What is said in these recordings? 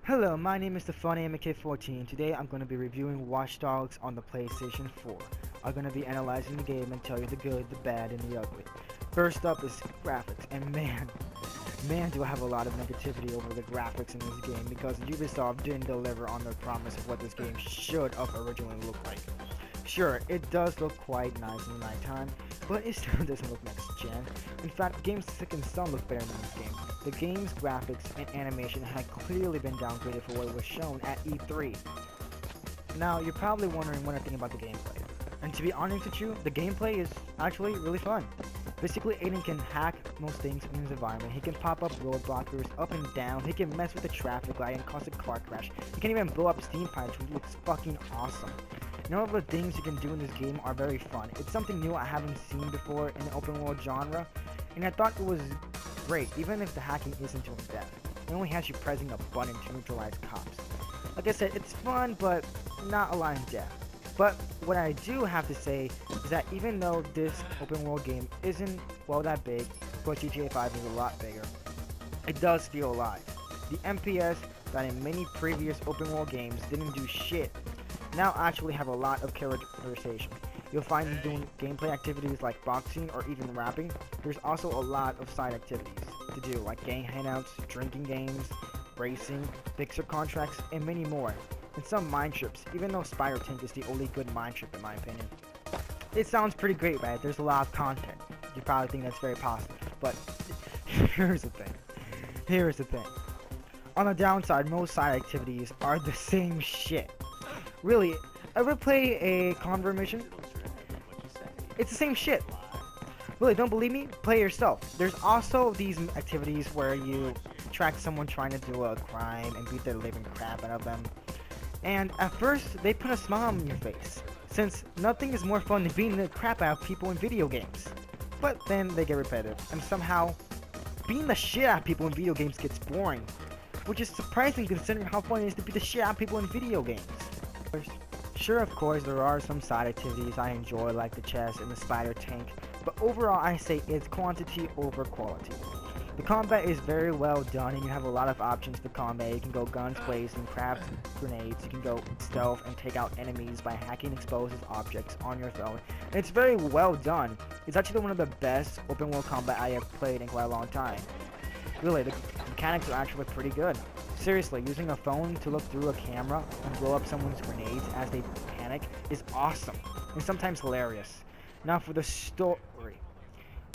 Hello, my name is TheFunnyMK14. Today I'm going to be reviewing Watch Dogs on the PlayStation 4. I'm going to be analyzing the game and tell you the good, the bad, and the ugly. First up is graphics, and man do I have a lot of negativity over the graphics in this game because Ubisoft didn't deliver on their promise of what this game should have originally looked like. Sure, it does look quite nice in the nighttime, but it still doesn't look next gen. In fact, the game's second sun look better than this game. The game's graphics and animation had clearly been downgraded for what was shown at E3. Now, you're probably wondering what I think about the gameplay. And to be honest with you, the gameplay is actually really fun. Basically, Aiden can hack most things in his environment. He can pop up roadblockers up and down. He can mess with the traffic light and cause a car crash. He can even blow up steam pipes, which looks fucking awesome. None of the things you can do in this game are very fun. It's something new I haven't seen before in the open world genre, and I thought it was great, even if the hacking isn't too in-depth. It only has you pressing a button to neutralize cops. Like I said, it's fun, but not a lot in depth. But what I do have to say is that even though this open world game isn't, well, that big, but GTA 5 is a lot bigger, it does feel alive. The MPS that in many previous open world games didn't do shit now actually have a lot of characterization. You'll find them doing gameplay activities like boxing or even rapping. There's also a lot of side activities to do like gang hangouts, drinking games, racing, fixer contracts, and many more. And some mind trips, even though Spider Tank is the only good mind trip in my opinion. It sounds pretty great, right? There's a lot of content. You probably think that's very positive, but here's the thing. Here's the thing. On the downside, most side activities are the same shit. Really, ever play a convert mission? It's the same shit. Really, don't believe me? Play yourself. There's also these activities where you track someone trying to do a crime and beat the living crap out of them. And at first, they put a smile on your face, since nothing is more fun than beating the crap out of people in video games. But then they get repetitive, and somehow, beating the shit out of people in video games gets boring, which is surprising considering how fun it is to beat the shit out of people in video games. Sure, of course, there are some side activities I enjoy like the chess and the spider tank, but overall I say it's quantity over quality. The combat is very well done and you have a lot of options for combat. You can go guns blazing, craft grenades, you can go stealth and take out enemies by hacking explosive objects on your phone. And it's very well done. It's actually one of the best open world combat I have played in quite a long time. Really, the mechanics are actually pretty good. Seriously, using a phone to look through a camera and blow up someone's grenades as they panic is awesome, and sometimes hilarious. Now for the story.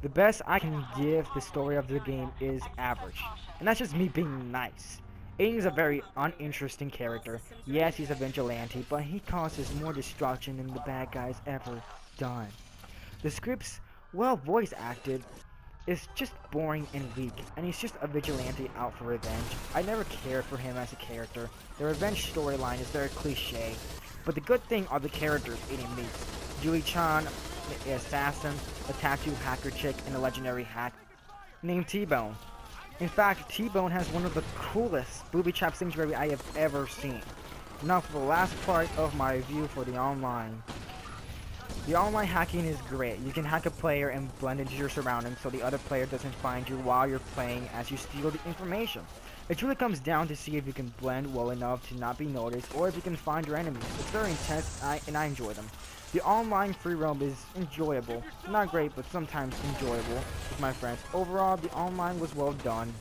The best I can give the story of the game is average, and that's just me being nice. Aiden is a very uninteresting character. Yes, he's a vigilante, but he causes more destruction than the bad guys ever done. The script's well voice acted, is just boring and weak, and he's just a vigilante out for revenge. I never cared for him as a character. The revenge storyline is very cliche, but the good thing are the characters Aiden meets. Julie-chan, the assassin, a tattoo hacker chick, and a legendary hack named T-Bone. In fact, T-Bone has one of the coolest booby trap sanctuary I have ever seen. Now for the last part of my review for the online. The online hacking is great. You can hack a player and blend into your surroundings so the other player doesn't find you while you're playing as you steal the information. It really comes down to see if you can blend well enough to not be noticed or if you can find your enemies. It's very intense and I enjoy them. The online free roam is enjoyable. Not great, but sometimes enjoyable with my friends. Overall, the online was well done.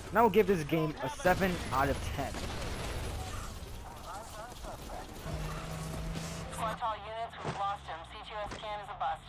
And I will give this game a 7 out of 10. Select all units, we've lost him. CTOS scan is a bust.